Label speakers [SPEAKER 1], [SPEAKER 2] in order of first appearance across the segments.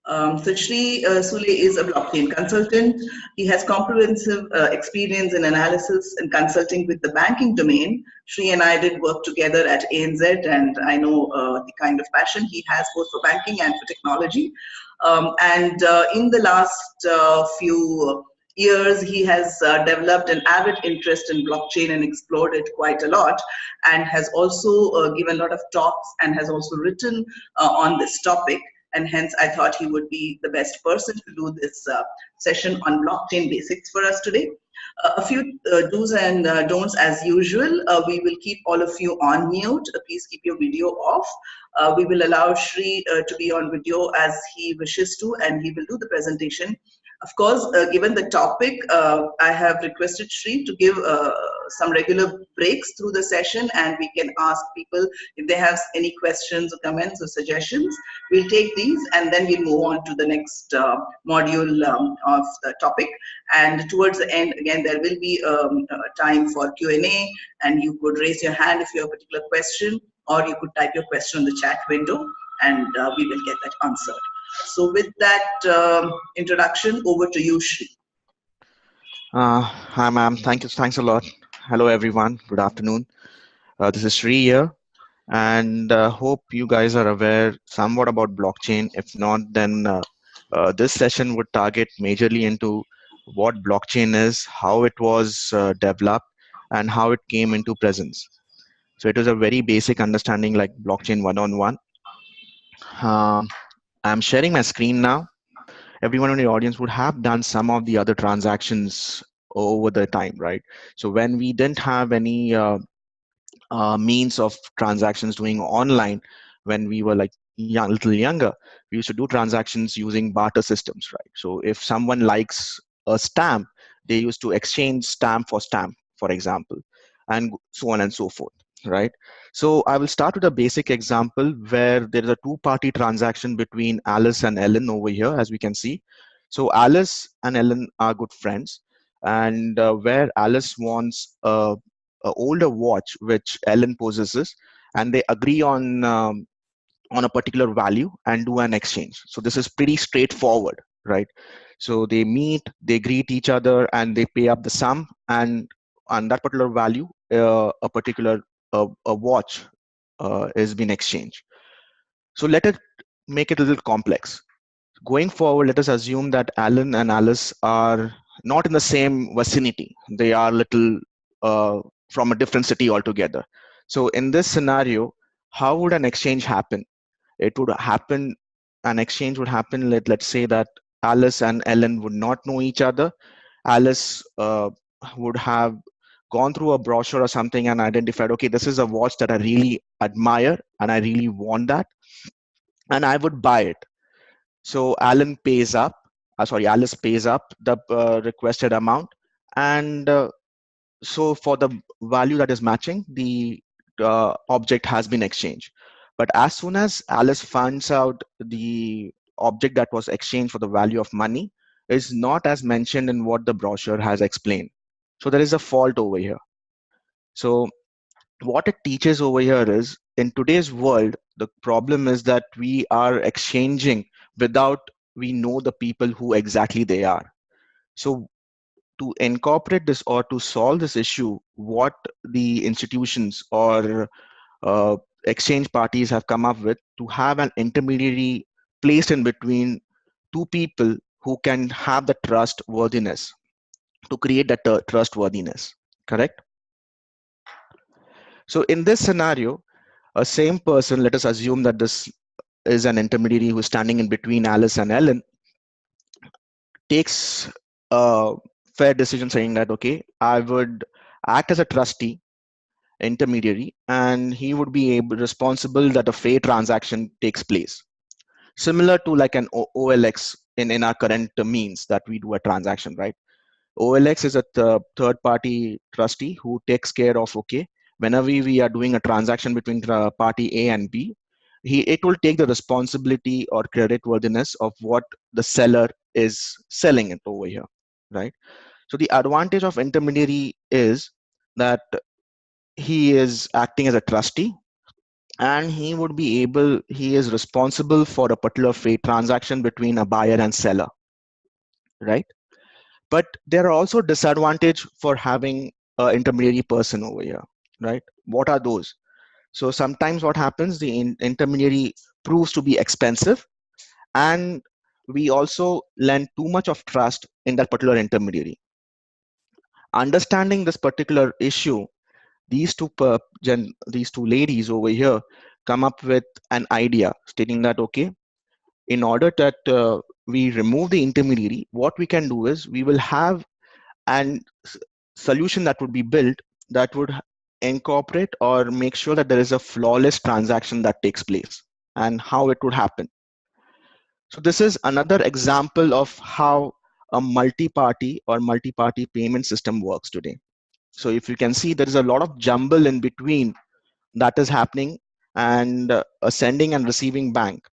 [SPEAKER 1] So Shri Sule is a blockchain consultant. He has comprehensive experience in analysis and consulting with the banking domain. Shri and I did work together at ANZ, and I know the kind of passion he has both for banking and for technology. And in the last few years, he has developed an avid interest in blockchain and explored it quite a lot, and has also given a lot of talks and has also written on this topic. And hence, I thought he would be the best person to do this session on blockchain basics for us today. A few do's and don'ts as usual. We will keep all of you on mute. Please keep your video off. We will allow Shri to be on video as he wishes to, and he will do the presentation. Of course, given the topic, I have requested Shri to give some regular breaks through the session, and we can ask people if they have any questions or comments or suggestions. We'll take these, and then we'll move on to the next module of the topic. And towards the end, again, there will be time for Q&A, and you could raise your hand if you have a particular question, or you could type your question on the chat window, and we will get that answered. So with that introduction, over to you, Shri.
[SPEAKER 2] Hi, ma'am. Thanks a lot. Hello, everyone. Good afternoon. This is Shri here, and hope you guys are aware somewhat about blockchain. If not, then this session would target majorly into what blockchain is, how it was developed, and how it came into presence. So it is a very basic understanding, like blockchain one-on-one. I'm sharing my screen now. Everyone in the audience would have done some of the other transactions over the time, right? So when we didn't have any means of transactions doing online, when we were like little younger, we used to do transactions using barter systems, right? So if someone likes a stamp, they used to exchange stamp, for example, and so on and so forth, right? So I will start with a basic example where there is a two-party transaction between Alice and Ellen over here, as we can see. So Alice and Ellen are good friends, and where Alice wants a older watch which Ellen possesses, and they agree on a particular value and do an exchange. So this is pretty straightforward, right? So they meet, they greet each other, and they pay up the sum, and on that particular value, a particular a watch is being exchanged. So let it make it a little complex. Going forward, let us assume that Alan and Alice are not in the same vicinity. They are little from a different city altogether. So in this scenario, how would an exchange happen? It would happen, an exchange would happen, let's say that Alice and Ellen would not know each other. Alice would have gone through a brochure or something and identified, okay, this is a watch that I really admire and I really want that, and I would buy it. So Alice pays up the requested amount, and so for the value that is matching, the object has been exchanged. But as soon as Alice finds out the object that was exchanged for the value of money is not as mentioned in what the brochure has explained. So there is a fault over here. So what it teaches over here is, in today's world, the problem is that we are exchanging without we know the people who exactly they are. So to incorporate this or to solve this issue, what the institutions or exchange parties have come up with to have an intermediary placed in between two people who can have the trustworthiness, to create that trustworthiness, correct? So in this scenario, a same person, let us assume that this is an intermediary who is standing in between Alice and Ellen, takes a fair decision saying that, okay, I would act as a trustee intermediary, and he would be able responsible that a fair transaction takes place, similar to like an OLX in our current means that we do a transaction, right? OLX is a third party trustee who takes care of, okay, whenever we are doing a transaction between party A and B, it will take the responsibility or credit worthiness of what the seller is selling it over here, right? So the advantage of intermediary is that he is acting as a trustee, and he is responsible for a particular freight transaction between a buyer and seller, right? But there are also disadvantage for having an intermediary person over here, right? What are those? So sometimes what happens, the intermediary proves to be expensive, and we also lend too much of trust in that particular intermediary. Understanding this particular issue, these two ladies over here come up with an idea stating that, okay, in order that we remove the intermediary, what we can do is we will have an solution that would be built that would incorporate or make sure that there is a flawless transaction that takes place and how it would happen. So this is another example of how a multi-party payment system works today. So if you can see, there is a lot of jumble in between that is happening, and a sending and receiving bank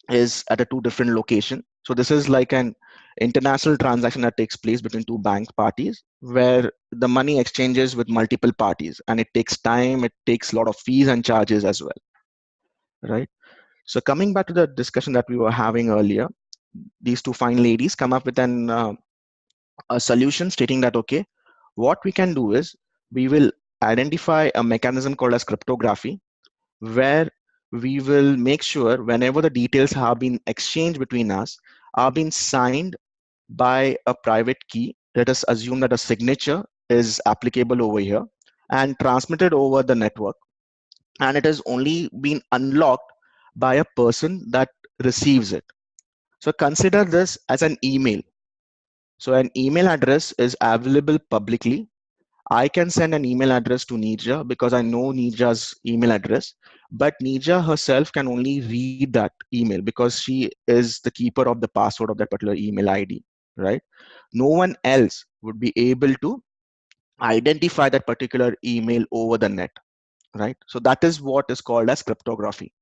[SPEAKER 2] is at a two different location. So this is like an international transaction that takes place between two bank parties where the money exchanges with multiple parties, and it takes time, it takes a lot of fees and charges as well, right? So coming back to the discussion that we were having earlier, these two fine ladies come up with a solution stating that, okay, what we can do is we will identify a mechanism called as cryptography, where we will make sure whenever the details have been exchanged between us are being signed by a private key. Let us assume that a signature is applicable over here and transmitted over the network, and it is only been unlocked by a person that receives it. So consider this as an email. So an email address is available publicly. I can send an email address to Nija because I know Nija's email address, but Nija herself can only read that email because she is the keeper of the password of that particular email ID, right? No one else would be able to identify that particular email over the net, right? So that is what is called as cryptography.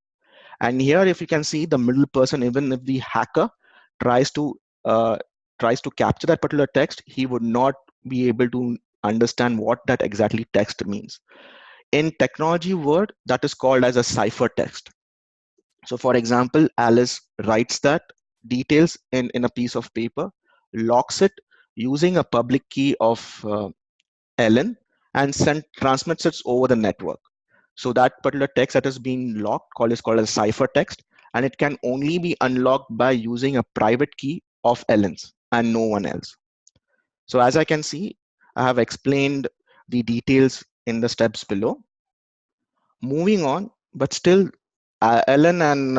[SPEAKER 2] And here, if you can see the middle person, even if the hacker tries to uh, tries to capture that particular text, he would not be able to understand what that exactly text means. In technology word, that is called as a ciphertext. So for example, Alice writes that details in a piece of paper, locks it using a public key of Ellen, and transmits it over the network. So that particular text that is being locked is called a ciphertext, and it can only be unlocked by using a private key of Ellen's and no one else. So as I can see, I have explained the details in the steps below. Moving on, but still, Ellen and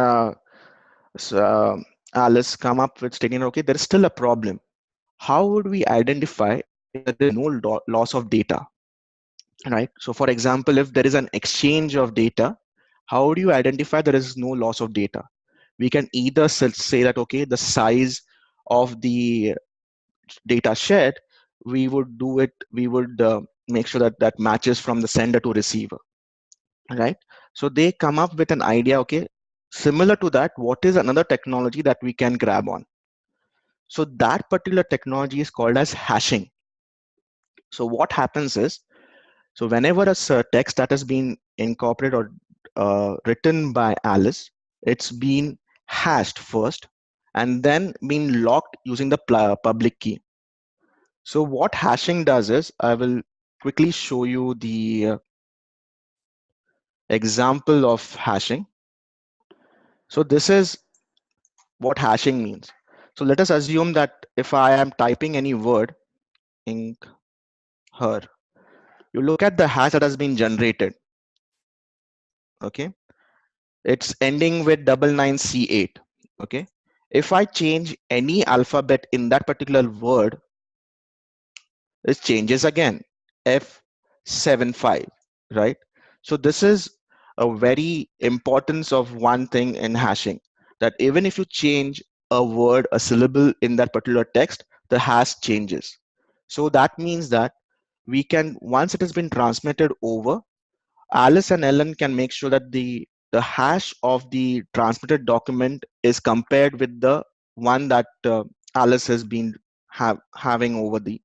[SPEAKER 2] s- uh, Alice come up with stating, okay, there is still a problem. How would we identify if there is no loss of data, right? So for example, if there is an exchange of data, how do you identify there is no loss of data? We can either say that, okay, the size of the data shared, we would make sure that that matches from the sender to receiver, right? So they come up with an idea, okay, similar to that, what is another technology that we can grab on? So that particular technology is called as hashing. So what happens is, so whenever a text that has been incorporated or written by Alice, it's been hashed first and then been locked using the public key. So what hashing does is, I will quickly show you the example of hashing. So this is what hashing means. So let us assume that if I am typing any word in her, you look at the hash that has been generated. Okay, it's ending with 99C8. Okay, if I change any alphabet in that particular word, it changes again, F75, right? So this is a very importance of one thing in hashing, that even if you change a word, a syllable in that particular text, the hash changes. So that means that we can, once it has been transmitted over, Alice and Ellen can make sure that the hash of the transmitted document is compared with the one that Alice has been having over the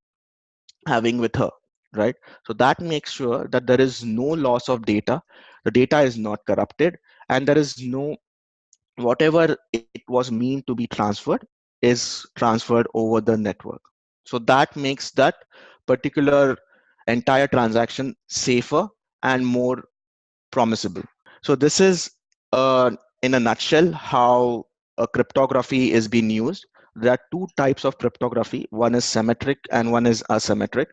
[SPEAKER 2] having with her, right? So that makes sure that there is no loss of data, the data is not corrupted, and there is no, whatever it was meant to be transferred is transferred over the network. So that makes that particular entire transaction safer and more promisable. So this is, in a nutshell, how cryptography is being used. There are two types of cryptography. One is symmetric and one is asymmetric.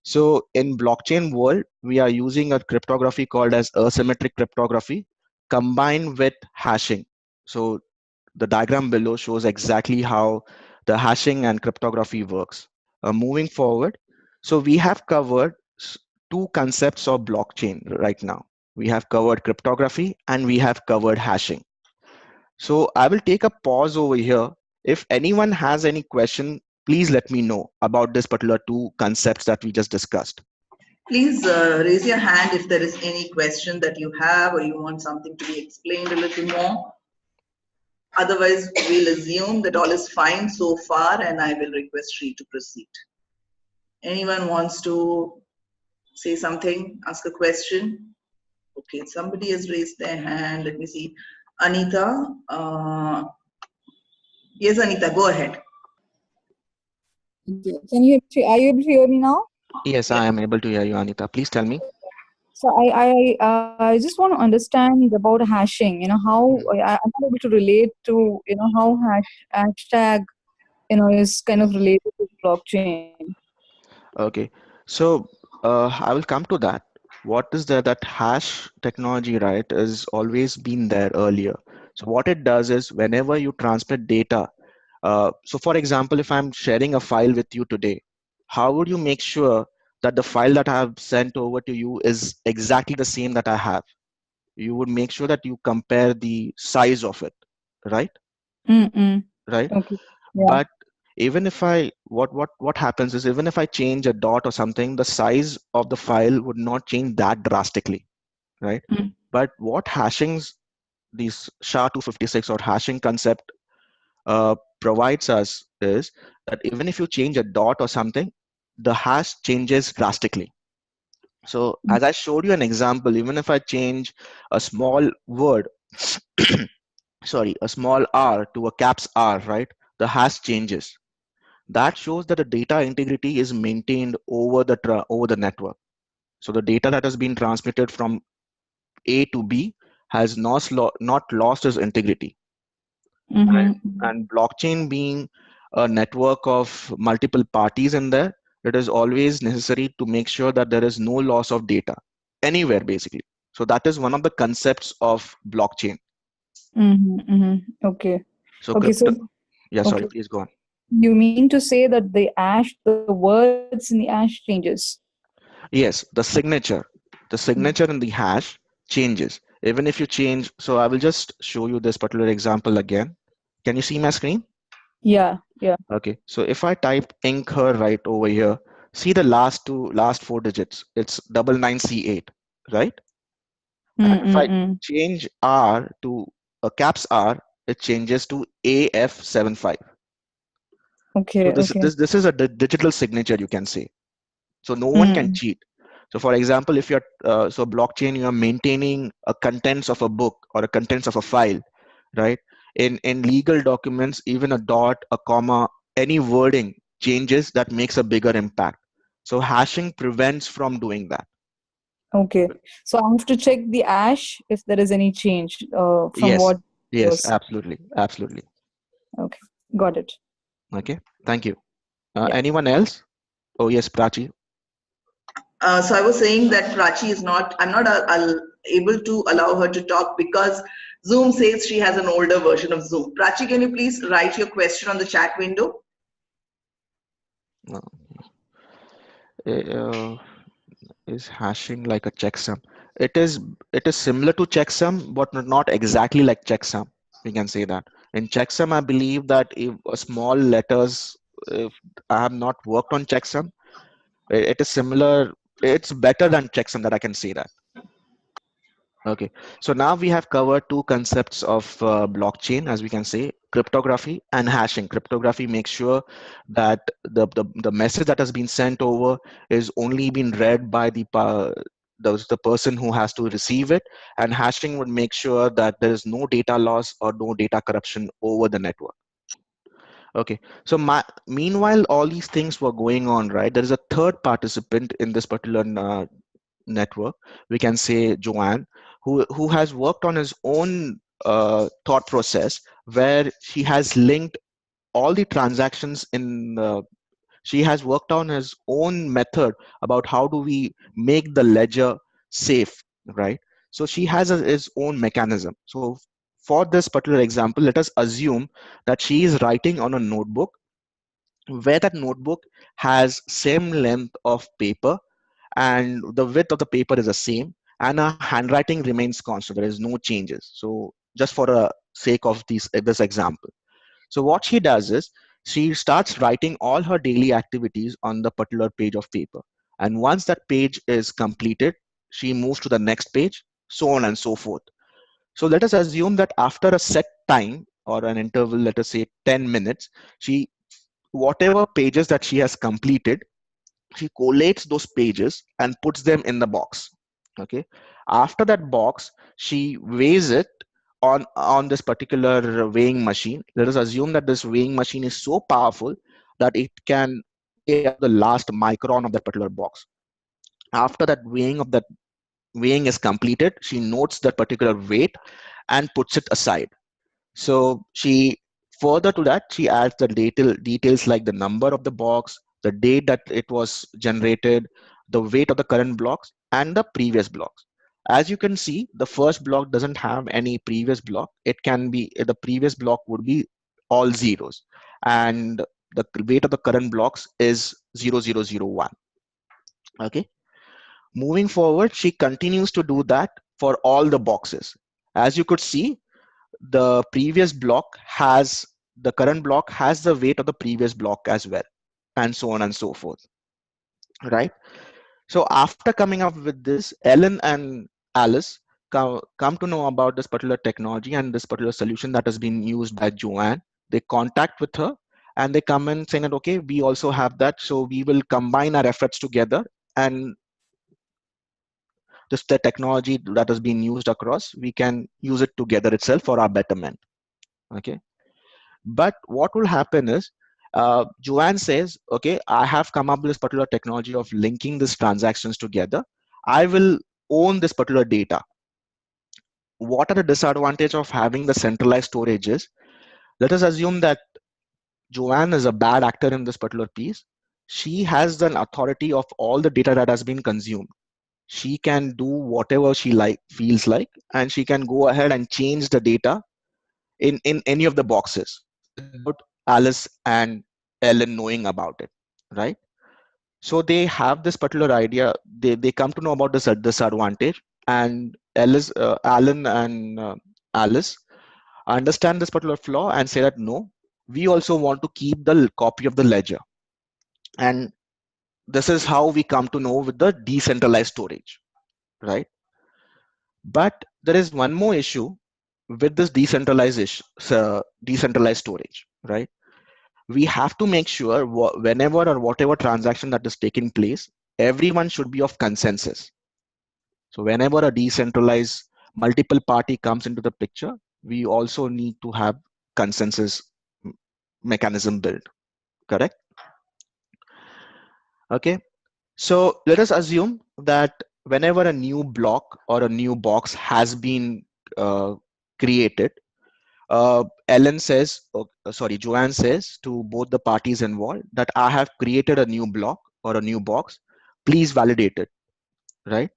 [SPEAKER 2] So in blockchain world, we are using a cryptography called as asymmetric cryptography combined with hashing. So the diagram below shows exactly how the hashing and cryptography works. Moving forward, so we have covered two concepts of blockchain right now. We have covered cryptography and we have covered hashing. So I will take a pause over here. If anyone has any question, please let me know about this particular two concepts that we just discussed.
[SPEAKER 1] Please raise your hand if there is any question that you have or you want something to be explained a little more. Otherwise, we'll assume that all is fine so far and I will request Sri to proceed. Anyone wants to say something, ask a question? Okay, somebody has raised their hand. Let me see. Anita. Yes, Anita, go ahead.
[SPEAKER 3] Are you able to hear me now?
[SPEAKER 2] Yes, I am able to hear you, Anita. Please tell me.
[SPEAKER 3] So I just want to understand about hashing. How I'm not able to relate to how hashtag is kind of related to blockchain.
[SPEAKER 2] Okay, so I will come to that. What is there? That hash technology, right, has always been there earlier. So what it does is whenever you transmit data, so for example, if I'm sharing a file with you today, how would you make sure that the file that I have sent over to you is exactly the same that I have? You would make sure that you compare the size of it, right?
[SPEAKER 3] Mm-mm.
[SPEAKER 2] Right?
[SPEAKER 3] Okay. Yeah.
[SPEAKER 2] But even if I, what happens is, even if I change a dot or something, the size of the file would not change that drastically, right?
[SPEAKER 3] Mm.
[SPEAKER 2] But what hashings, these SHA-256 or hashing concept provides us is that even if you change a dot or something, the hash changes drastically. So as I showed you an example, even if I change a small word, sorry, a small r to a caps R, right, the hash changes. That shows that the data integrity is maintained over the network. So the data that has been transmitted from A to B has not lost its integrity. Right?
[SPEAKER 3] Mm-hmm.
[SPEAKER 2] And blockchain being a network of multiple parties in there, it is always necessary to make sure that there is no loss of data anywhere, basically. So that is one of the concepts of blockchain.
[SPEAKER 3] Mm-hmm. Mm-hmm. Okay.
[SPEAKER 2] So
[SPEAKER 3] Okay. So
[SPEAKER 2] yeah, sorry,
[SPEAKER 3] okay.
[SPEAKER 2] please go on.
[SPEAKER 3] You mean to say that the words in the ash changes?
[SPEAKER 2] Yes, the signature in the hash changes. Even if you change, so I will just show you this particular example again. Can you see my screen?
[SPEAKER 3] Yeah. Yeah.
[SPEAKER 2] Okay, so if I type ink her right over here, see the last four digits. It's 99C8, right? And if I
[SPEAKER 3] Mm-mm-mm.
[SPEAKER 2] change R to a caps R, it changes to AF75. So
[SPEAKER 3] Okay. Okay.
[SPEAKER 2] this is a digital signature, you can say. So no one can
[SPEAKER 3] Mm.
[SPEAKER 2] cheat. So for example, if you're so blockchain, you are maintaining a contents of a book or a contents of a file, right? In legal documents, even a dot, a comma, any wording changes that makes a bigger impact. So hashing prevents from doing that.
[SPEAKER 3] Okay. So I have to check the ash if there is any change from
[SPEAKER 2] Yes,
[SPEAKER 3] what
[SPEAKER 2] yes,
[SPEAKER 3] was.
[SPEAKER 2] absolutely, absolutely.
[SPEAKER 3] Okay. Got it.
[SPEAKER 2] Okay, thank you.
[SPEAKER 3] Yeah.
[SPEAKER 2] Anyone else? Oh yes, Prachi.
[SPEAKER 1] So I was saying that Prachi is not, I'm not able to allow her to talk because Zoom says she has an older version of Zoom. Prachi, can you please write your question on the chat window?
[SPEAKER 2] No. Uh, is hashing like a checksum? It is similar to checksum, but not exactly like checksum. We can say that in checksum, I believe that if a small letters, if I have not worked on checksum, it is similar. It's better than checksum, that I can say that. Okay, so now we have covered two concepts of blockchain, as we can say, cryptography and hashing. Cryptography makes sure that the message that has been sent over is only being read by the person who has to receive it, and hashing would make sure that there is no data loss or no data corruption over the network. Okay, so meanwhile all these things were going on, right, there is a third participant in this particular network. We can say Joanne, who has worked on his own thought process, where she has linked all the transactions in she has worked on his own method about how do we make the ledger safe, right? So she has his own mechanism. So for this particular example, let us assume that she is writing on a notebook, where that notebook has same length of paper and the width of the paper is the same, and her handwriting remains constant, there is no changes. So just for a sake of this example, so what she does is she starts writing all her daily activities on the particular page of paper. And once that page is completed, she moves to the next page, so on and so forth. So let us assume that after a set time or an interval, let us say 10 minutes, she whatever pages that she has completed, she collates those pages and puts them in the box. Okay. After that box, she weighs it on this particular weighing machine. Let us assume that this weighing machine is so powerful that it can weigh up to the last micron of that particular box. After that weighing is completed, she notes that particular weight and puts it aside. So she further to that, she adds the details like the number of the box, the date that it was generated, the weight of the current blocks, and the previous blocks. As you can see, the first block doesn't have any previous block. It can be the previous block would be all zeros, and the weight of the current blocks is 0001. Okay. Moving forward, she continues to do that for all the boxes. As you could see, the previous block has the current block has the weight of the previous block as well, and so on and so forth, right? So after coming up with this, Ellen and Alice come to know about this particular technology and this particular solution that has been used by Joanne. They contact with her and they come in saying that, okay, we also have that, so we will combine our efforts together, and this the technology that has been used across, we can use it together itself for our betterment. Okay. But what will happen is, Joanne says, okay, I have come up with this particular technology of linking these transactions together. I will own this particular data. What are the disadvantages of having the centralized storages? Let us assume that Joanne is a bad actor in this particular piece. She has an authority of all the data that has been consumed. She can do whatever she feels like, and she can go ahead and change the data in any of the boxes without Alice and Ellen knowing about it, right? So they have this particular idea. They come to know about this disadvantage, and Alan and Alice understand this particular flaw and say that no, we also want to keep the copy of the ledger, and this is how we come to know with the decentralized storage, right? But there is one more issue with this decentralized storage, right? We have to make sure whenever or whatever transaction that is taking place, everyone should be of consensus. So whenever a decentralized multiple party comes into the picture, we also need to have consensus mechanism built, correct? Okay, so let us assume that whenever a new block or a new box has been created, Joanne says to both the parties involved that I have created a new block or a new box. Please validate it, right?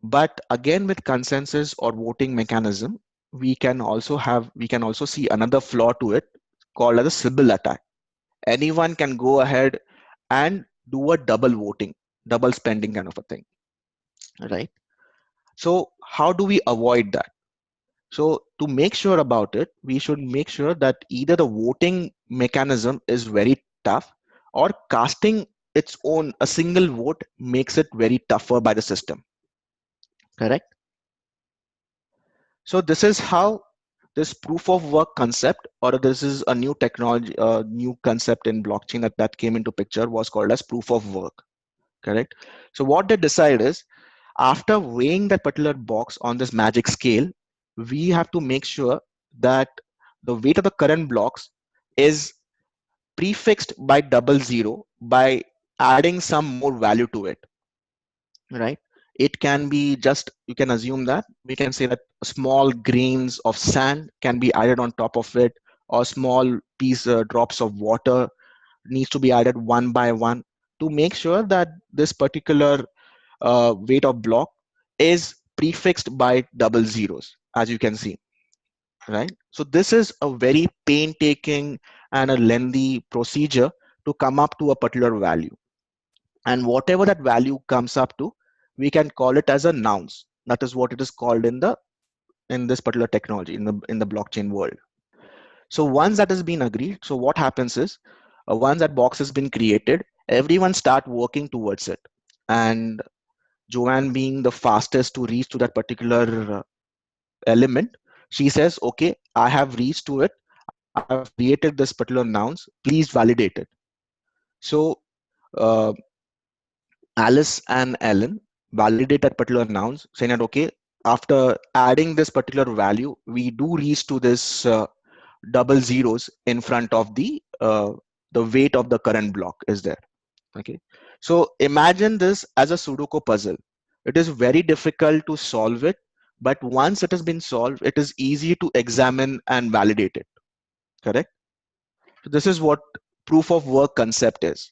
[SPEAKER 2] But again, with consensus or voting mechanism, we can also see another flaw to it called as a Sybil attack. Anyone can go ahead and do a double voting, double spending kind of a thing, right? So how do we avoid that? So to make sure about it, we should make sure that either the voting mechanism is very tough, or casting its own a single vote makes it very tougher by the system, correct? So this is how this proof of work concept, or this is a new technology, new concept in blockchain that came into picture, was called as proof of work. correct? So what they decide is, after weighing that particular box on this magic scale, we have to make sure that the weight of the current blocks is prefixed by double zero by adding some more value to it, right? It can be just, you can assume that we can say that small grains of sand can be added on top of it, or small piece drops of water needs to be added one by one to make sure that this particular weight of block is prefixed by double zeros, as you can see, right? So this is a very painstaking and a lengthy procedure to come up to a particular value. And whatever that value comes up to, we can call it as a nouns. That is what it is called in this particular technology, in the blockchain world. So once that has been agreed, so what happens is, once that box has been created, everyone start working towards it. And Joanne, being the fastest to reach to that particular element, she says, okay, I have reached to it. I've created this particular nouns. Please validate it. So uh, Alice and Ellen validate that particular nouns, saying that, okay, after adding this particular value, we do reach to this double zeros in front of the weight of the current block is there. Okay, so imagine this as a Sudoku puzzle. It is very difficult to solve it, but once it has been solved, it is easy to examine and validate it. Correct? So this is what proof of work concept is.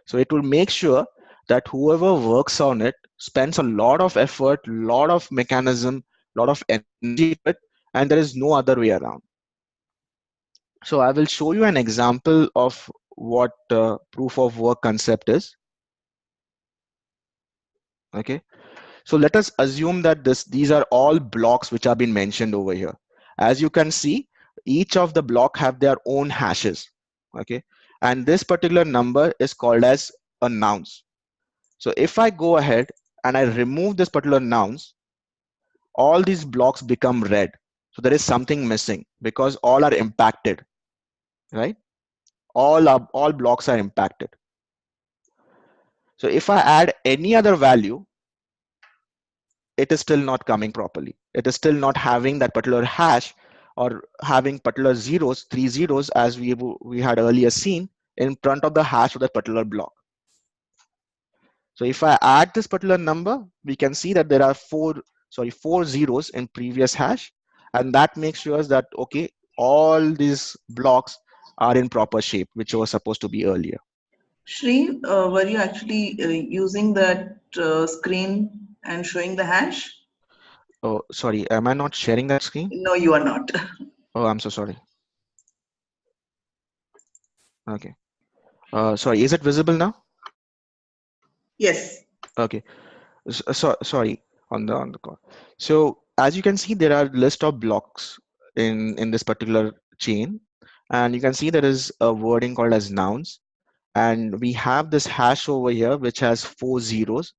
[SPEAKER 2] So it will make sure that whoever works on it spends a lot of effort, lot of mechanism, lot of energy to it, and there is no other way around. So I will show you an example of what proof of work concept is. Okay. So let us assume that these are all blocks which have been mentioned over here. As you can see, each of the block have their own hashes. Okay. And this particular number is called as a nouns. So if I go ahead and I remove this particular nouns, all these blocks become red. So there is something missing because all are impacted, right? All blocks are impacted. So if I add any other value, it is still not coming properly. It is still not having that particular hash or having particular zeros, 3 zeros, as we had earlier seen in front of the hash of that particular block. So if I add this particular number, we can see that there are four zeros in previous hash, and that makes sure that, okay, all these blocks are in proper shape, which was supposed to be earlier.
[SPEAKER 1] Shri, were you actually using that screen and showing the hash?
[SPEAKER 2] Oh, sorry, am I not sharing that screen?
[SPEAKER 1] No, you are not.
[SPEAKER 2] Oh, I'm so sorry. Okay. Sorry, is it visible now?
[SPEAKER 1] Yes.
[SPEAKER 2] Okay. Sorry, on the call. So as you can see, there are list of blocks in this particular chain, and you can see there is a wording called as nouns, and we have this hash over here which has 4 zeros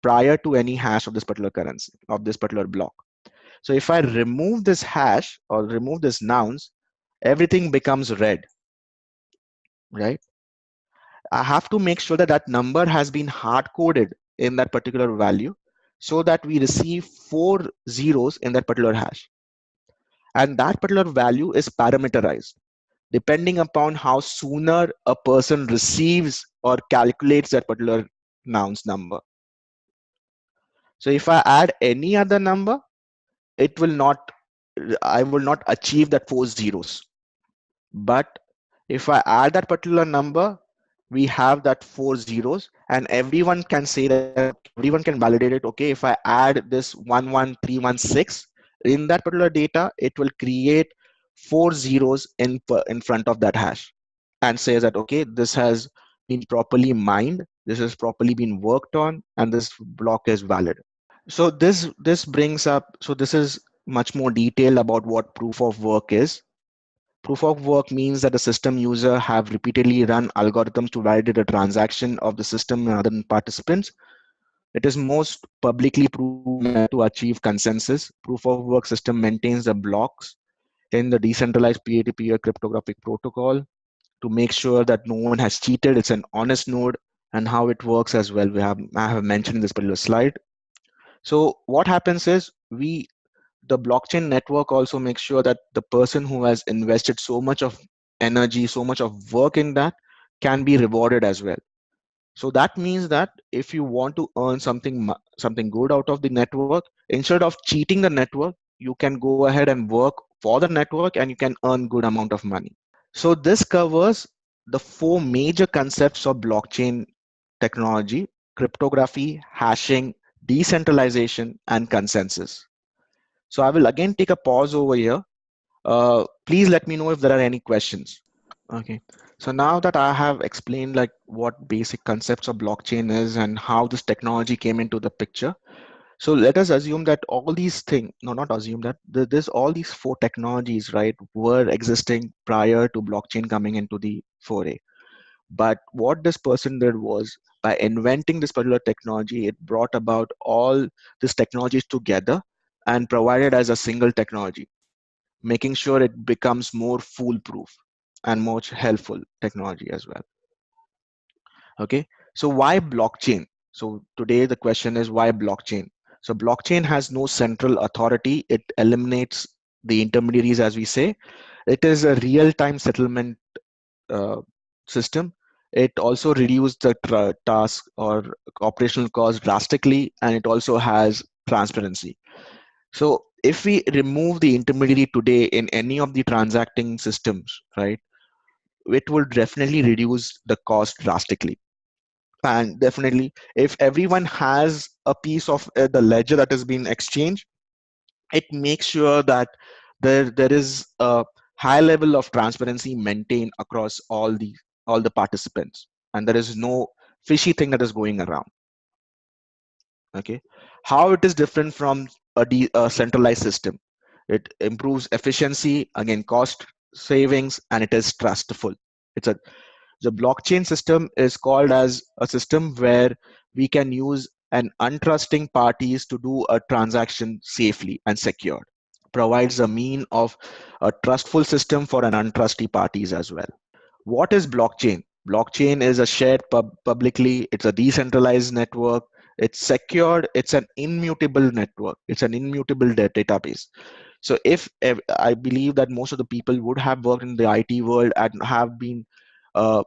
[SPEAKER 2] prior to any hash of this particular currency of this particular block. So if I remove this hash or remove this nouns, everything becomes red, right? I have to make sure that that number has been hard coded in that particular value so that we receive 4 zeros in that particular hash. And that particular value is parameterized depending upon how sooner a person receives or calculates that particular nouns number. So if I add any other number, it will not, I will not achieve that 4 zeros. But if I add that particular number, we have that 4 zeros, and everyone can say that, everyone can validate it. Okay, if I add this 11316 in that particular data, it will create 4 zeros in front of that hash and says that, okay, this has been properly mined, this has properly been worked on, and this block is valid. So this brings up, so this is much more detailed about what proof of work is. Proof of work means that the system user have repeatedly run algorithms to validate a transaction of the system and other participants. It is most publicly proven to achieve consensus. Proof of work system maintains the blocks in the decentralized peer-to-peer cryptographic protocol to make sure that no one has cheated. It's an honest node and how it works as well. I have mentioned in this particular slide. So what happens is the blockchain network also makes sure that the person who has invested so much of energy, so much of work in that can be rewarded as well. So that means that if you want to earn something good out of the network, instead of cheating the network, you can go ahead and work for the network and you can earn good amount of money. So this covers the four major concepts of blockchain technology: cryptography, hashing, decentralization, and consensus. So I will again take a pause over here. Please let me know if there are any questions. Okay. So now that I have explained like what basic concepts of blockchain is and how this technology came into the picture, so let us assume that all these things, no, not assume that this all these four technologies, right, were existing prior to blockchain coming into the foray. But what this person did was, by inventing this particular technology, it brought about all these technologies together and provided as a single technology, making sure it becomes more foolproof and more helpful technology as well. Okay, so why blockchain? So today the question is, why blockchain? So blockchain has no central authority. It eliminates the intermediaries, as we say. It is a real-time settlement uh, system. It also reduced the task or operational cost drastically, and it also has transparency. So if we remove the intermediary today in any of the transacting systems, right, it will definitely reduce the cost drastically. And definitely, if everyone has a piece of the ledger that has been exchanged, it makes sure that there is a high level of transparency maintained across all the participants, and there is no fishy thing that is going around. Okay, how it is different from a centralized system? It improves efficiency, again cost savings, and it is trustful. It's a The blockchain system is called as a system where we can use an untrusting parties to do a transaction safely and secure. Provides a mean of a trustful system for an untrusty parties as well. What is blockchain? Blockchain is a shared publicly, it's a decentralized network, it's secured, it's an immutable network, it's an immutable database. So if I believe that most of the people would have worked in the IT world and have been uh,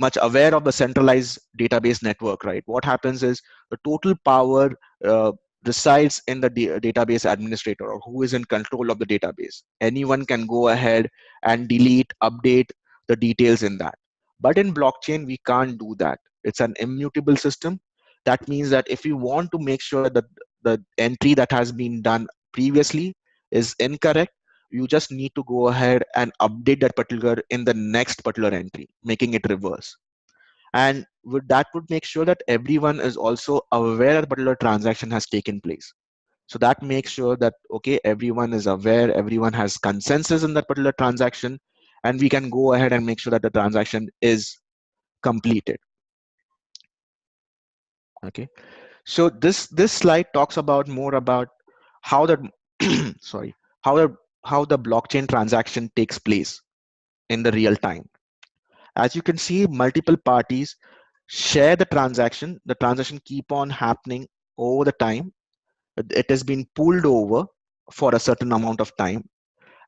[SPEAKER 2] much aware of the centralized database network, right? What happens is the total power uh, resides in the database administrator, or who is in control of the database. Anyone can go ahead and delete, update the details in that. But in blockchain, we can't do that. It's an immutable system. That means that if you want to make sure that the entry that has been done previously is incorrect, you just need to go ahead and update that particular in the next particular entry, making it reverse. And that would make sure that everyone is also aware that a particular transaction has taken place. So that makes sure that, okay, everyone is aware, everyone has consensus in that particular transaction, and we can go ahead and make sure that the transaction is completed. Okay, so this slide talks about more about how the sorry, how the how the blockchain transaction takes place in the real time. As you can see, multiple parties share the transaction keep on happening over the time. It has been pulled over for a certain amount of time,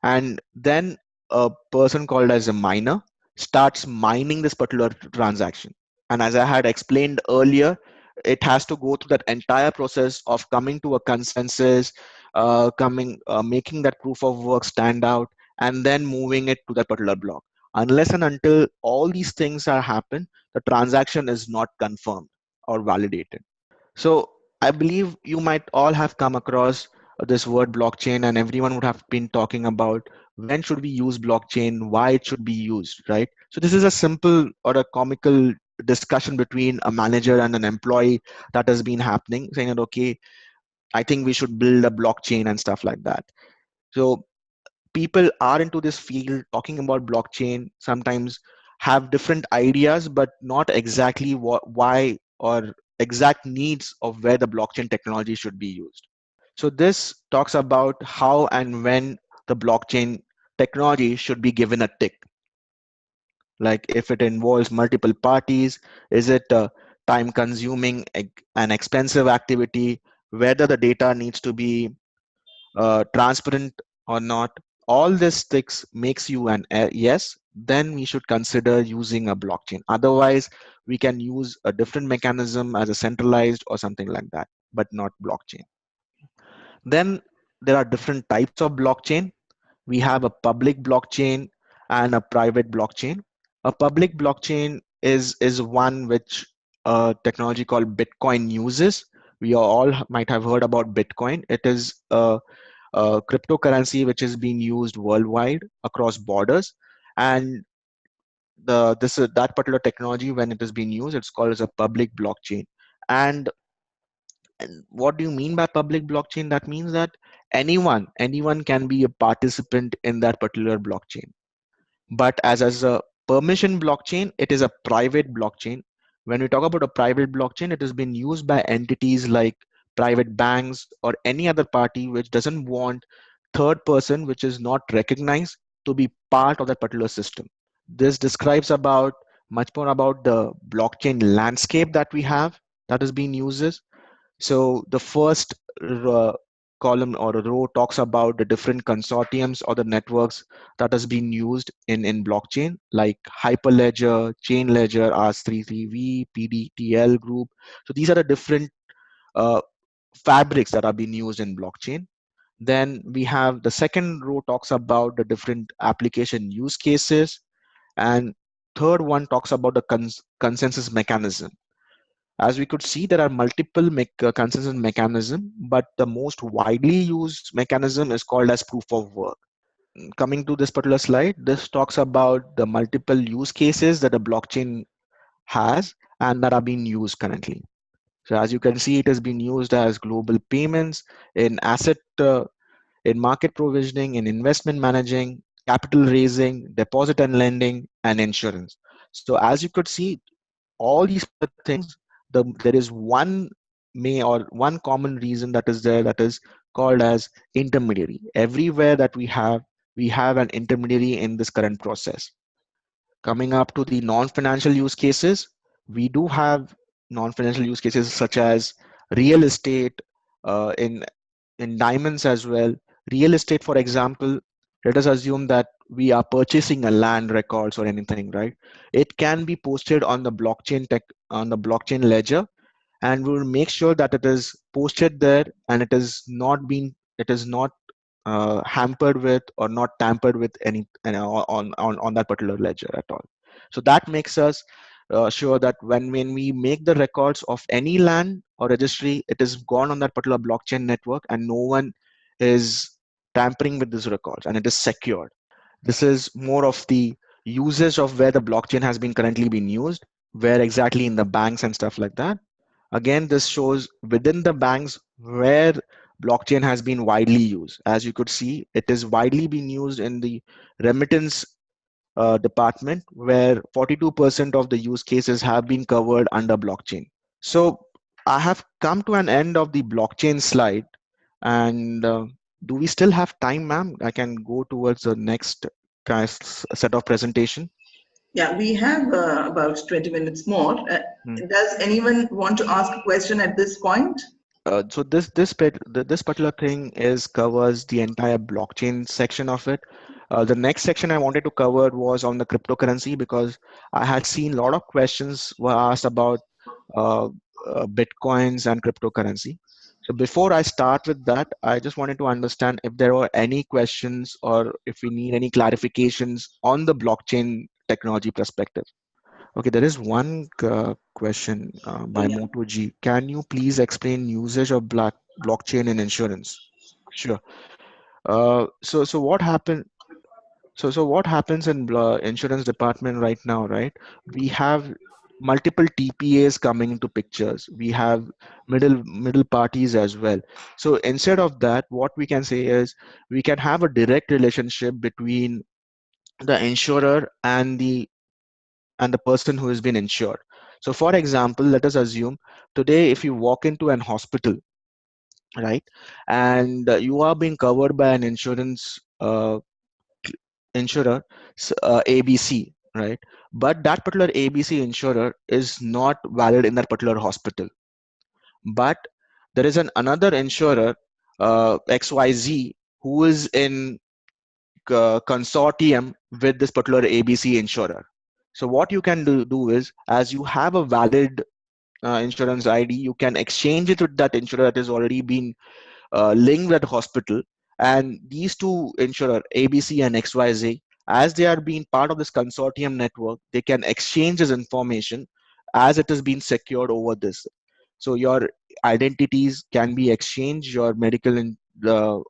[SPEAKER 2] and then a person called as a miner starts mining this particular transaction. And as I had explained earlier, it has to go through that entire process of coming to a consensus, making that proof of work stand out, and then moving it to that particular block. Unless and until all these things are happen, the transaction is not confirmed or validated. So I believe you might all have come across this word blockchain, and everyone would have been talking about when should we use blockchain, why it should be used, right? So this is a simple or a comical discussion between a manager and an employee that has been happening, saying that, okay, I think we should build a blockchain and stuff like that. So people are into this field talking about blockchain, sometimes have different ideas, but not exactly why or exact needs of where the blockchain technology should be used. So this talks about how and when the blockchain technology should be given a tick. Like if it involves multiple parties, is it time consuming and expensive activity, whether the data needs to be transparent or not, all this things makes you an yes, then we should consider using a blockchain. Otherwise, we can use a different mechanism as a centralized or something like that, but not blockchain. Then there are different types of blockchain. We have a public blockchain and a private blockchain. A public blockchain is one which technology called Bitcoin uses. We all might have heard about Bitcoin. It is a cryptocurrency which is being used worldwide across borders, and that particular technology, when it is being used, it's called as a public blockchain. And what do you mean by public blockchain? That means that anyone can be a participant in that particular blockchain. But as a permission blockchain, it is a private blockchain. When we talk about a private blockchain, it has been used by entities like private banks or any other party which doesn't want third person, which is not recognized, to be part of that particular system. This describes about much more about the blockchain landscape that we have that is being used. So the first uh, column or row talks about the different consortiums or the networks that has been used in blockchain, like Hyperledger, Chainledger, RS33V, PDTL group. So these are the different uh, fabrics that are being used in blockchain. Then we have the second row talks about the different application use cases, and third one talks about the consensus mechanism. As we could see, there are multiple consensus mechanism, but the most widely used mechanism is called as proof of work. Coming to this particular slide, this talks about the multiple use cases that a blockchain has and that are being used currently. So as you can see, it has been used as global payments, in in market provisioning, in investment managing, capital raising, deposit and lending, and insurance. So as you could see, all these things, there is one one common reason that is there, that is called as intermediary. Everywhere that we have an intermediary in this current process. Coming up to the non-financial use cases, we do have non-financial use cases such as real estate, in diamonds as well. Real estate, for example, let us assume that we are purchasing a land records or anything, right? It can be posted on the on the blockchain ledger, and we will make sure that it is posted there and it is not hampered with or not tampered with on that particular ledger at all. So that makes us sure that when we make the records of any land or registry, it is gone on that particular blockchain network and no one is tampering with these records, and it is secured. This is more of the usage of where the blockchain has been currently being used, where exactly in the banks and stuff like that. Again, this shows within the banks where blockchain has been widely used. As you could see, it is widely being used in the remittance department, where 42% of the use cases have been covered under blockchain. So I have come to an end of the blockchain slide, and do we still have time, ma'am? I can go towards the next set of presentation.
[SPEAKER 1] Yeah, we have about 20 minutes more. Does anyone want to ask a question at this point?
[SPEAKER 2] So this particular thing covers the entire blockchain section of it. The next section I wanted to cover was on the cryptocurrency, because I had seen a lot of questions were asked about uh, bitcoins and cryptocurrency. So before I start with that, I just wanted to understand if there were any questions or if we need any clarifications on the blockchain technology perspective. Okay, there is one question by Moto G. Can you please explain usage of blockchain in insurance? Sure. So what happened? So what happens in insurance department right now, right? We have multiple TPAs coming into pictures. We have middle parties as well. So instead of that, what we can say is we can have a direct relationship between the insurer and the person who has been insured. So for example, let us assume today if you walk into an hospital, right, and you are being covered by an insurer, ABC, right? But that particular ABC insurer is not valid in that particular hospital. But there is another insurer, XYZ, who is in consortium with this particular ABC insurer. So what you can do is, as you have a valid insurance ID, you can exchange it with that insurer that has already been linked with the hospital. And these two insurer, ABC and XYZ, as they are being part of this consortium network, they can exchange this information as it has been secured over this. So your identities can be exchanged, your medical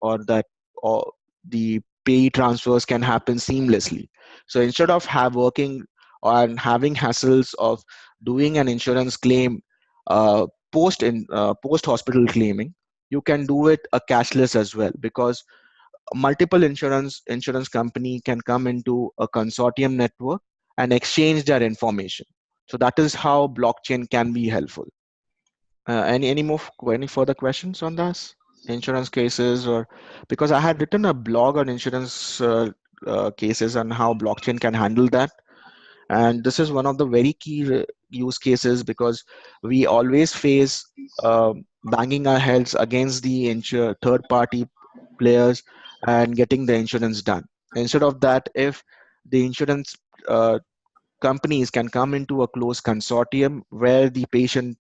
[SPEAKER 2] or that or the pay transfers can happen seamlessly. So instead of working on having hassles of doing an insurance claim post hospital claiming, you can do it a cashless as well, because multiple insurance company can come into a consortium network and exchange their information. So that is how blockchain can be helpful. Any further questions on this insurance cases? Or because I had written a blog on insurance cases and how blockchain can handle that. And this is one of the very key use cases, because we always face banging our heads against the third party players and getting the insurance done. Instead of that, if the insurance uh, companies can come into a close consortium where the patient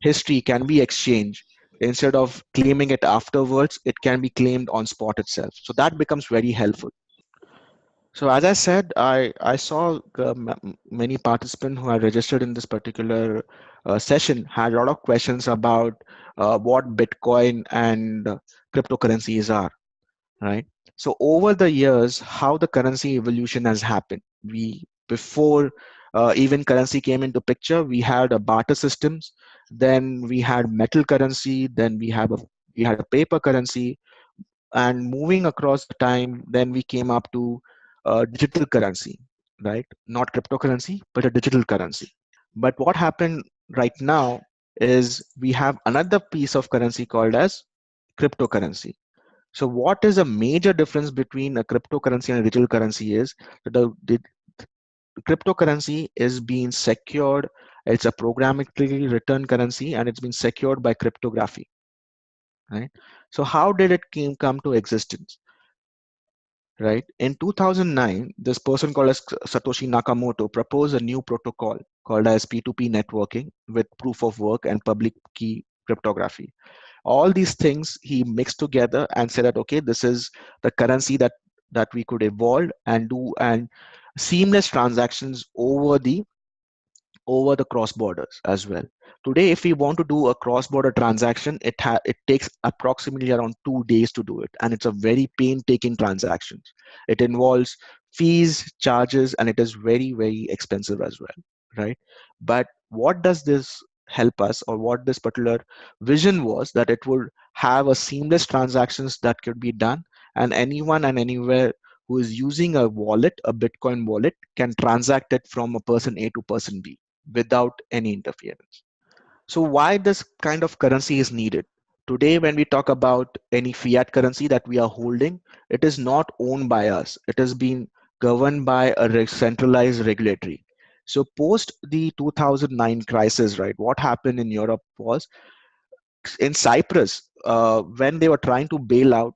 [SPEAKER 2] history can be exchanged, instead of claiming it afterwards, it can be claimed on spot itself. So that becomes very helpful. So as I said, I saw many participants who had registered in this particular session had a lot of questions about what Bitcoin and cryptocurrencies are, right? So over the years, how the currency evolution has happened. Before even currency came into picture, we had a barter systems, then we had metal currency, then we had a paper currency, and moving across the time, then we came up to digital currency, right? Not cryptocurrency, but a digital currency. But what happened right now is we have another piece of currency called as cryptocurrency. So what is a major difference between a cryptocurrency and a digital currency is that the cryptocurrency is being secured. It's a programmatically written currency, and it's been secured by cryptography, right? So how did it come to existence? Right. In 2009, this person called as Satoshi Nakamoto proposed a new protocol called as P2P networking with proof of work and public key cryptography. All these things he mixed together and said that, okay, this is the currency that we could evolve and do and seamless transactions over the cross borders as well. Today, if we want to do a cross border transaction, it takes approximately around 2 days to do it, and it's a very painstaking transaction. It involves fees, charges, and it is very, very expensive as well, right? But what does this help us, or what this particular vision was, that it would have a seamless transactions that could be done, and anyone and anywhere who is using a wallet, a Bitcoin wallet, can transact it from a person A to person B without any interference. So why this kind of currency is needed? Today, when we talk about any fiat currency that we are holding, it is not owned by us. It has been governed by a centralized regulatory. So post the 2009 crisis, right, what happened in Europe was, in Cyprus, when they were trying to bail out,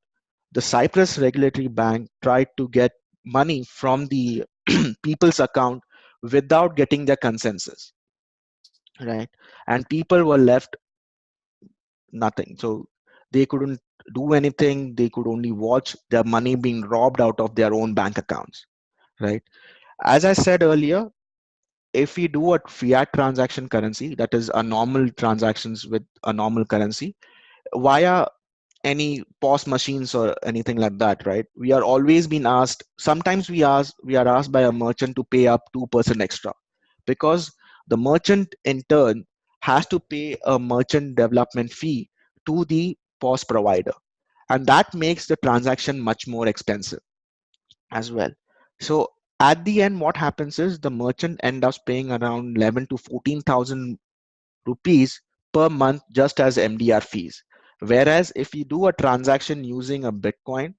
[SPEAKER 2] the Cyprus regulatory bank tried to get money from the people's account without getting their consensus, right? And people were left nothing. So they couldn't do anything. They could only watch their money being robbed out of their own bank accounts, right? As I said earlier, if we do a fiat transaction currency, that is a normal transactions with a normal currency via any POS machines or anything like that, right? We are always being asked, sometimes we are asked by a merchant to pay up 2% extra, because the merchant in turn has to pay a merchant development fee to the POS provider. And that makes the transaction much more expensive as well. So at the end, what happens is the merchant ends up paying around 11 to 14,000 rupees per month just as MDR fees. Whereas if you do a transaction using a Bitcoin,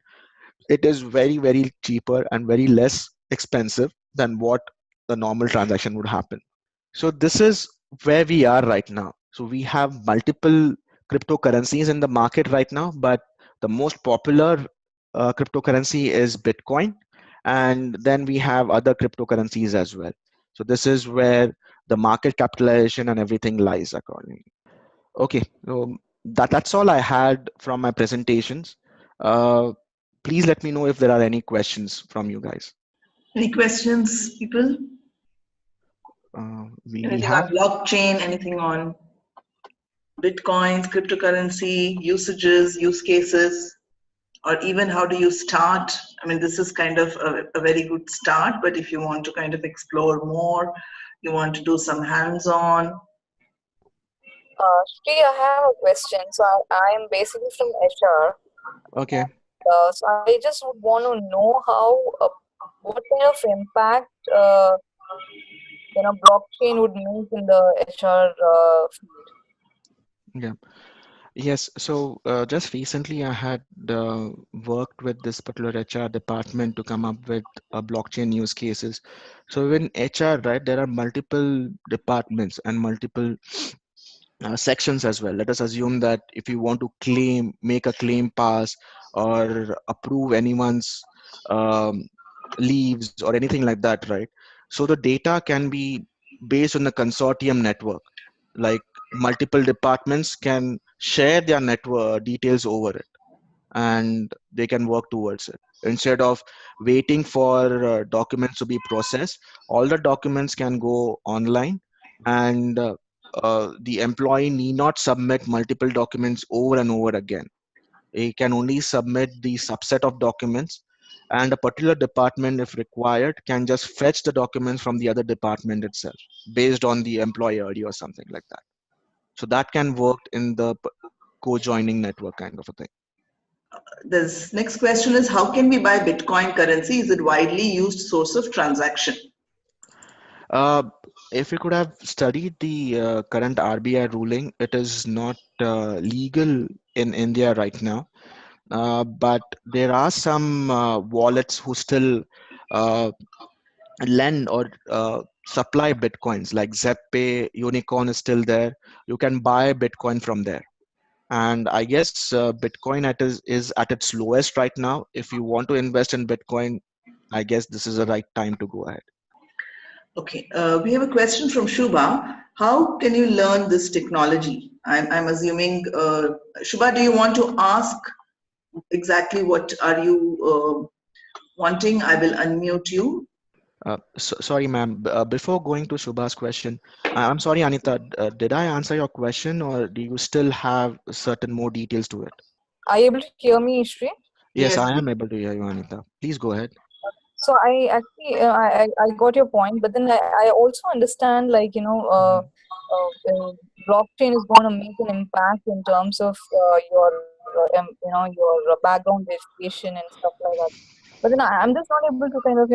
[SPEAKER 2] it is very, very cheaper and very less expensive than what the normal transaction would happen. So this is where we are right now. So we have multiple cryptocurrencies in the market right now, but the most popular cryptocurrency is Bitcoin, and then we have other cryptocurrencies as well. So this is where the market capitalization and everything lies accordingly. Okay, so that's all I had from my presentations. Uh, Please let me know if there are any questions from you guys.
[SPEAKER 1] Any questions, people?
[SPEAKER 2] We
[SPEAKER 1] Anything
[SPEAKER 2] have
[SPEAKER 1] on blockchain, anything on Bitcoins, cryptocurrency, usages, use cases, or even how do you start? I mean, this is kind of a very good start, but if you want to kind of explore more, you want to do some hands-on.
[SPEAKER 3] Shri, I have a question. So I am basically from HR.
[SPEAKER 2] okay.
[SPEAKER 3] So I just would want to know what kind of impact blockchain would make in the HR field.
[SPEAKER 2] Yeah. Yes. So just recently, I had worked with this particular HR department to come up with blockchain use cases. So in HR, right, there are multiple departments and multiple sections as well. Let us assume that if you want to make a claim pass or approve anyone's um, leaves or anything like that, right? So the data can be based on the consortium network. Like multiple departments can share their network details over it, and they can work towards it. Instead of waiting for documents to be processed, all the documents can go online, and the employee need not submit multiple documents over and over again. He can only submit the subset of documents, and a particular department, if required, can just fetch the documents from the other department itself based on the employee ID or something like that. So that can work in the co-joining network kind of a thing.
[SPEAKER 1] This next question is, how can we buy Bitcoin currency? Is it widely used source of transaction?
[SPEAKER 2] Uh, if you could have studied the current RBI ruling, it is not legal in India right now. But there are some wallets who still uh, lend or supply Bitcoins, like ZepPay, Unicorn is still there. You can buy Bitcoin from there. And I guess Bitcoin is at its lowest right now. If you want to invest in Bitcoin, I guess this is the right time to go ahead.
[SPEAKER 1] Okay, we have a question from Shubha. How can you learn this technology? I'm assuming, Shubha, do you want to ask exactly what are you wanting? I will unmute you.
[SPEAKER 2] Sorry, ma'am. Before going to Shubha's question, I'm sorry, Anita. Did I answer your question, or do you still have certain more details to it?
[SPEAKER 3] Are you able to hear me, Shri?
[SPEAKER 2] Yes,
[SPEAKER 1] Yes.
[SPEAKER 2] I am able to hear you, Anita. Please go ahead.
[SPEAKER 3] So I actually I got your point, but then I also understand blockchain is going to make an impact in terms of your background verification and stuff like that. But then I'm just not able to kind of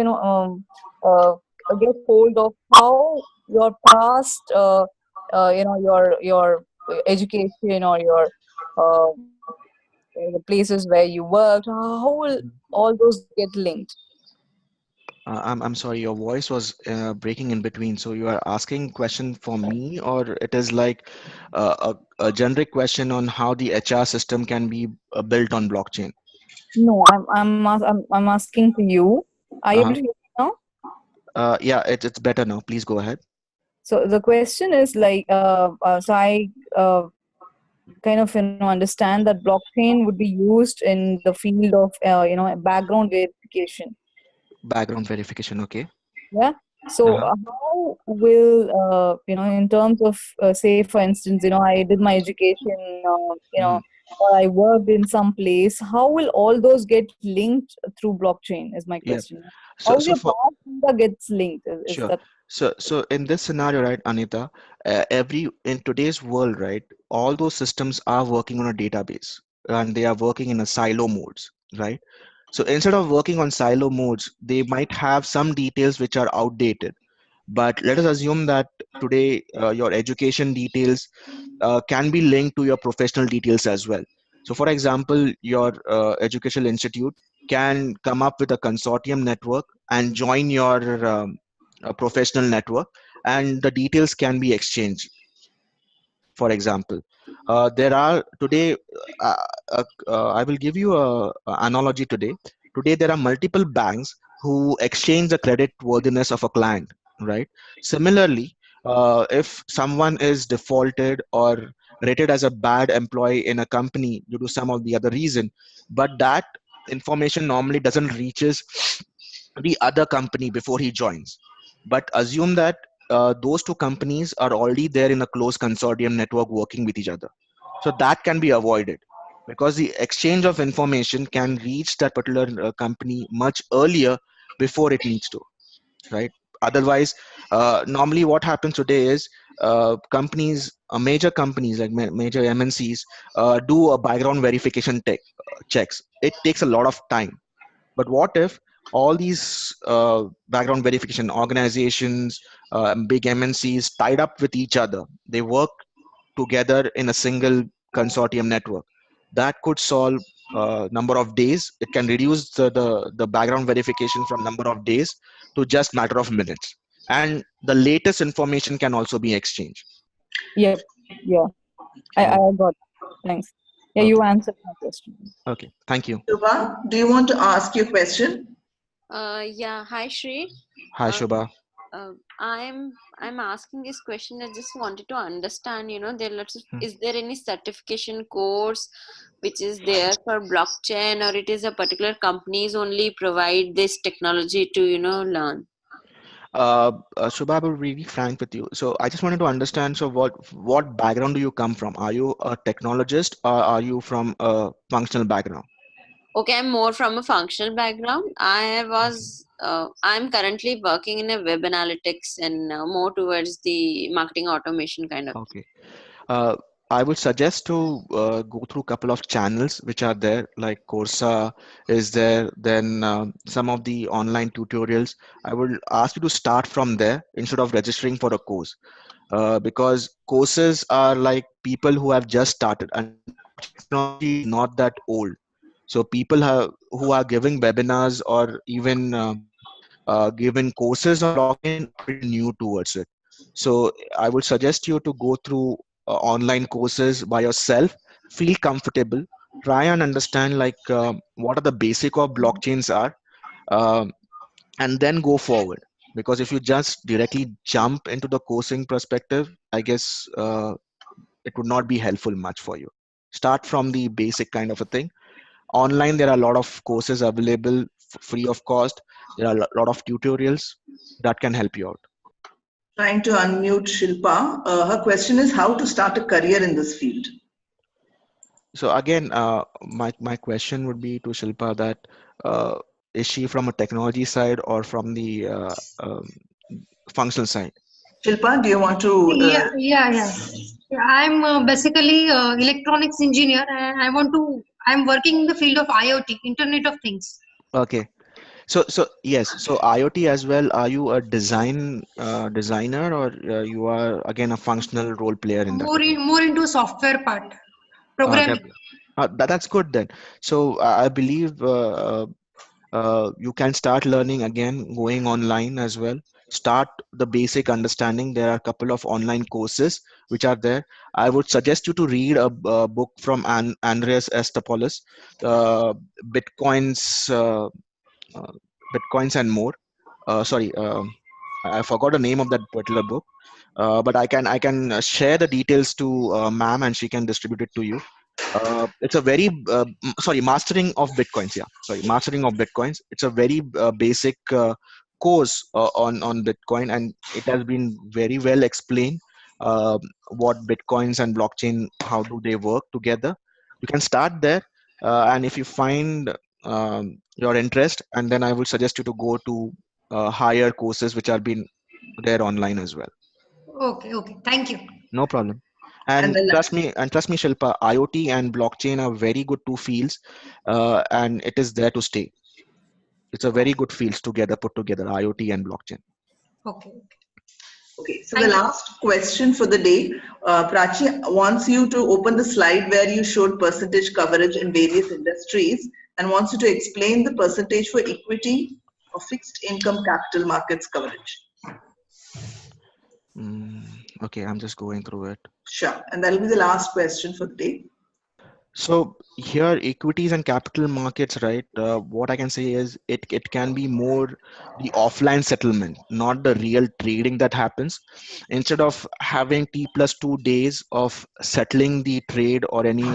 [SPEAKER 3] get hold of how your past your education or your uh, the places where you worked, how will all those get linked?
[SPEAKER 2] I'm sorry, your voice was breaking in between. So you are asking question for me, or it is like a generic question on how the HR system can be built on blockchain?
[SPEAKER 3] No, I'm asking to you. Are you able
[SPEAKER 2] Uh-huh.
[SPEAKER 3] to hear me now?
[SPEAKER 2] Yeah, it's better now. Please go ahead.
[SPEAKER 3] So the question is like, so I kind of understand that blockchain would be used in the field of background verification.
[SPEAKER 2] Background verification, okay.
[SPEAKER 3] Yeah. So
[SPEAKER 2] Uh-huh.
[SPEAKER 3] how will in terms of say for instance I did my education
[SPEAKER 2] Mhm.
[SPEAKER 3] or I worked in some place. How will all those get linked through blockchain? Is my
[SPEAKER 2] Yeah.
[SPEAKER 3] question.
[SPEAKER 2] So
[SPEAKER 3] How
[SPEAKER 2] so
[SPEAKER 3] your
[SPEAKER 2] for
[SPEAKER 3] past data gets linked? Is
[SPEAKER 2] Sure.
[SPEAKER 3] that
[SPEAKER 2] So in this scenario, right, Anita, every in today's world, right, all those systems are working on a database, and they are working in a silo modes, right? So instead of working on silo modes, they might have some details which are outdated. But let us assume that today your education details can be linked to your professional details as well. So, for example, your educational institute can come up with a consortium network and join your a professional network, and the details can be exchanged. For example, there are today, uh, I will give you a analogy today. Today, there are multiple banks who exchange the credit worthiness of a client, right? Similarly, if someone is defaulted or rated as a bad employee in a company due to some of the other reason, but that information normally doesn't reaches the other company before he joins. But assume that those two companies are already there in a close consortium network working with each other. So that can be avoided because the exchange of information can reach that particular company much earlier before it needs to, right? Otherwise, normally what happens today is companies, major companies like major MNCs, do a background verification checks. It takes a lot of time, but what if all these background verification organizations, big MNCs tied up with each other, they work together in a single consortium network? That could solve number of days. It can reduce the background verification from number of days to just matter of minutes. And the latest information can also be exchanged.
[SPEAKER 3] Yep. Yeah. I
[SPEAKER 2] Oh,
[SPEAKER 3] got it. Thanks. Yeah, you
[SPEAKER 2] okay.
[SPEAKER 3] answered my question.
[SPEAKER 2] Okay. Thank you.
[SPEAKER 1] Shubha, do you want to ask your question?
[SPEAKER 4] Yeah, hi Shri.
[SPEAKER 2] Hi,
[SPEAKER 4] Uh,
[SPEAKER 2] Shubha.
[SPEAKER 4] I'm asking this question. I just wanted to understand. There are lots of,
[SPEAKER 2] Hmm.
[SPEAKER 4] is there any certification course which is there for blockchain, or it is a particular companies only provide this technology to learn?
[SPEAKER 2] Shubha, I will be really frank with you. So I just wanted to understand. So what background do you come from? Are you a technologist or are you from a functional background?
[SPEAKER 4] Okay, I'm more from a functional background.
[SPEAKER 2] Okay.
[SPEAKER 4] I'm currently working in a web analytics and more towards the marketing automation kind of.
[SPEAKER 2] Okay. Uh, I would suggest to go through a couple of channels which are there, like Coursera is there, then some of the online tutorials. I would ask you to start from there instead of registering for a course, because courses are like people who have just started, and blockchain technology is not that old. So who are giving webinars or even giving courses on blockchain are pretty new towards it. So I would suggest you to go through online courses by yourself, feel comfortable, try and understand like what are the basic of blockchains are, um, and then go forward. Because if you just directly jump into the coursing perspective, I guess it would not be helpful much for you. Start from the basic kind of a thing. Online there are a lot of courses available free of cost. There are a lot of tutorials that can help you out.
[SPEAKER 1] Trying to unmute Shilpa. Her question is how to start a career in this field.
[SPEAKER 2] So again, my question would be to Shilpa that uh, is she from a technology side or from the functional side?
[SPEAKER 1] Shilpa, do you want to?
[SPEAKER 5] Yeah. I'm basically electronics engineer, and I'm working in the field of IoT, Internet of Things.
[SPEAKER 2] Okay. So yes, so IoT as well. Are you a designer or you are again a functional role player in that particular?
[SPEAKER 5] More into software part,
[SPEAKER 2] That,
[SPEAKER 5] programming.
[SPEAKER 2] that's good then. So I believe you can start learning again going online as well. Start the basic understanding. There are a couple of online courses which are there. I would suggest you to read a book from Andreas Estopoulos, uh, Bitcoins, uh, uh, Bitcoins and more. Sorry, I forgot the name of that particular book. But I can share the details to ma'am and she can distribute it to you. It's a very sorry, mastering of bitcoins. Yeah, sorry, mastering of bitcoins. It's a very basic course on Bitcoin, and it has been very well explained. uh, what bitcoins and blockchain, how do they work together. You can start there, and if you find your interest, and then I would suggest you to go to higher courses which are been there online as well.
[SPEAKER 5] Okay. Thank you.
[SPEAKER 2] No problem.
[SPEAKER 1] And
[SPEAKER 2] And
[SPEAKER 1] then
[SPEAKER 2] trust me, Shilpa, IoT and blockchain are very good two fields, and it is there to stay. It's a very good fields together, put together, IoT and blockchain.
[SPEAKER 5] Okay.
[SPEAKER 1] okay, so the
[SPEAKER 5] Thank you.
[SPEAKER 1] last question for the day, Prachi wants you to open the slide where you showed percentage coverage in various industries and wants you to explain the percentage for equity or fixed income capital markets coverage.
[SPEAKER 2] Okay, I'm just going through it.
[SPEAKER 1] Sure. And that'll be the last question for the day.
[SPEAKER 2] So here, equities and capital markets, right? What I can say is it can be more the offline settlement, not the real trading that happens. Instead of having T+2 days of settling the trade or any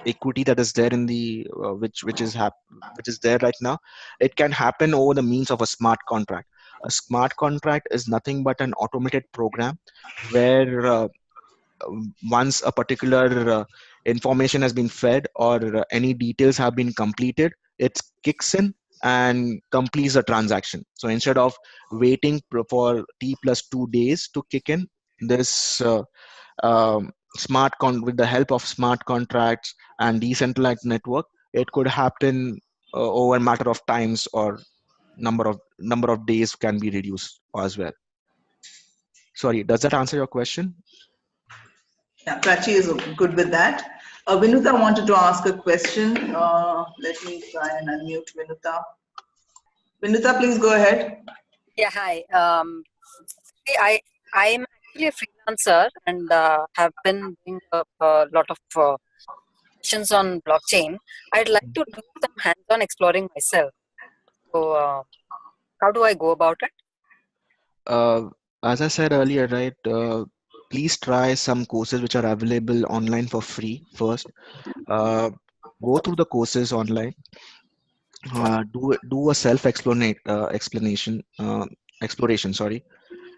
[SPEAKER 2] equity that is there in the which is there right now, it can happen over the means of a smart contract. A smart contract is nothing but an automated program where once a particular information has been fed or any details have been completed, it kicks in and completes the transaction. So instead of waiting for T+2 days to kick in, this with the help of smart contracts and decentralized network, it could happen over a matter of times, or number of days can be reduced as well. Sorry, does that answer your question?
[SPEAKER 1] Yeah, Prachi is good with that. Vinuta wanted to ask a question. Let me try and unmute Vinuta. Vinuta, please go ahead.
[SPEAKER 6] Yeah, hi. I'm actually a freelancer and have been doing a lot of sessions on blockchain. I'd like to do some hands-on exploring myself. So, how do I go about it?
[SPEAKER 2] As I said earlier, right, please try some courses which are available online for free first. Go through the courses online. Do a exploration, sorry,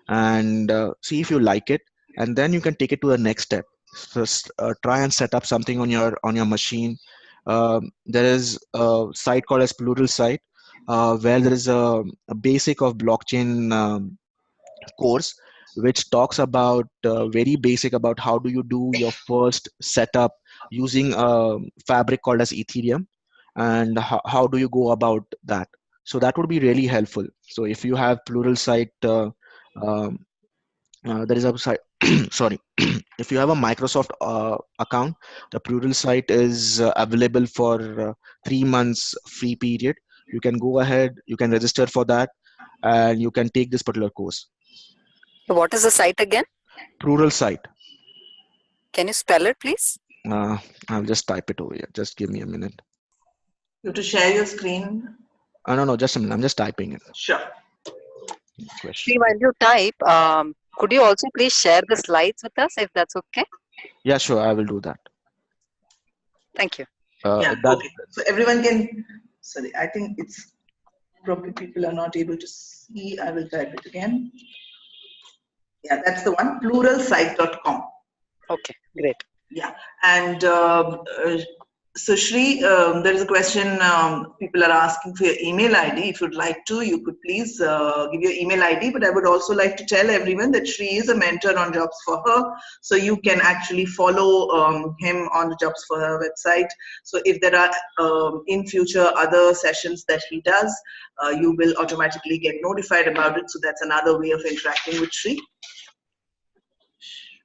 [SPEAKER 2] and see if you like it, and then you can take it to the next step. First, try and set up something on your machine. There is a site called as Pluralsight, where there is a basic of blockchain course which talks about very basic about how do you do your first setup using a fabric called as Ethereum, and how do you go about that. So that would be really helpful. So if you have Pluralsight, um, there is a site sorry, if you have a Microsoft account, the Pluralsight is available for 3 months free period. You can go ahead, you can register for that, and you can take this particular course.
[SPEAKER 6] What is the site again?
[SPEAKER 2] Pluralsight.
[SPEAKER 6] Can you spell it, please?
[SPEAKER 2] I'll just type it over here. Just give me a minute.
[SPEAKER 1] You have to share your screen.
[SPEAKER 2] No, just a minute. I'm just typing it.
[SPEAKER 1] Sure.
[SPEAKER 6] See, while you type, could you also please share the slides with us, if that's okay?
[SPEAKER 2] Yeah, sure. I will do that.
[SPEAKER 6] Thank you.
[SPEAKER 1] Yeah, okay. So everyone can, sorry, I think it's probably people are not able to see. I will type it again. Yeah, that's the one, pluralsight.com.
[SPEAKER 6] Okay, great.
[SPEAKER 1] Yeah, and so Shri, there is a question people are asking for your email ID. If you'd like to, you could please give your email ID. But I would also like to tell everyone that Shri is a mentor on Jobs for Her. So you can actually follow him on the Jobs for Her website. So if there are in future other sessions that he does, you will automatically get notified about it. So that's another way of interacting with Shri.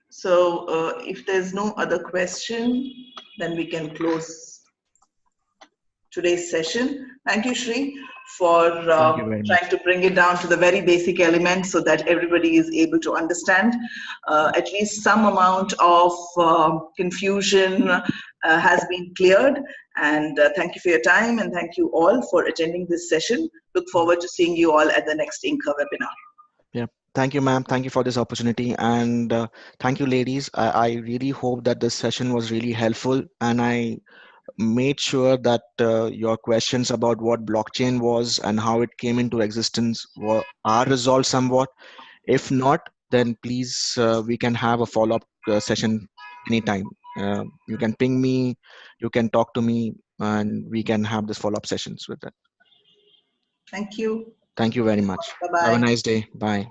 [SPEAKER 1] So if there's no other question, then we can close today's session. Thank you, Shri, for trying to bring it down to the very basic elements so that everybody is able to understand. At least some amount of confusion has been cleared. And thank you for your time, and thank you all for attending this session. Look forward to seeing you all at the next Inca webinar.
[SPEAKER 2] Yeah. Thank you, ma'am. Thank you for this opportunity. And thank you, ladies. I really hope that this session was really helpful. And I made sure that your questions about what blockchain was and how it came into existence are resolved somewhat. If not, then please, we can have a follow-up session anytime. You can ping me, you can talk to me, and we can have this follow-up sessions with that.
[SPEAKER 1] Thank you.
[SPEAKER 2] Thank you very much.
[SPEAKER 1] Bye-bye.
[SPEAKER 2] Have a nice day. Bye.